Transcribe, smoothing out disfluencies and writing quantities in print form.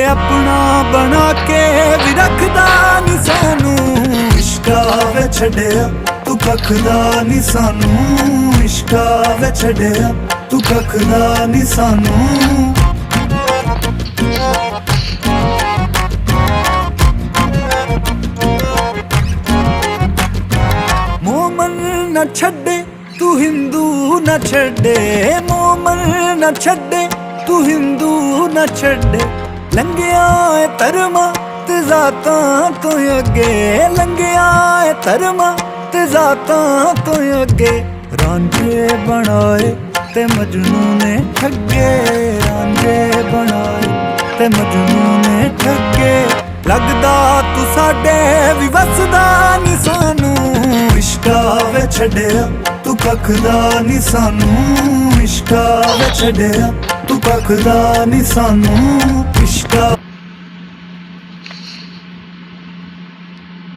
अपना बना के भी रखदा नी सानू। इश्का वे छड्डिया तू कखदा नी सानू। इश्का वे छड्डिया तू कखदा नी सानू। मोमन न छड्डे तू हिंदू न छड्डे। मोमन न छड्डे तू हिंदू न छड्डे। लंघिया है धर्मां ते जातां तो अगे। लंघिया है धर्मां ते जातां तो अगे। रांझे बनाए ते मजनू ने ठगे। रांझे बनाए ते मजनू ने ठगे। लगदा तू साडे भी वसदा नी सानू। इश्का वे छड्डिया तू कखदा नी सानू। इश्का वे छड्डिया तू कखदा नी सानू। इश्का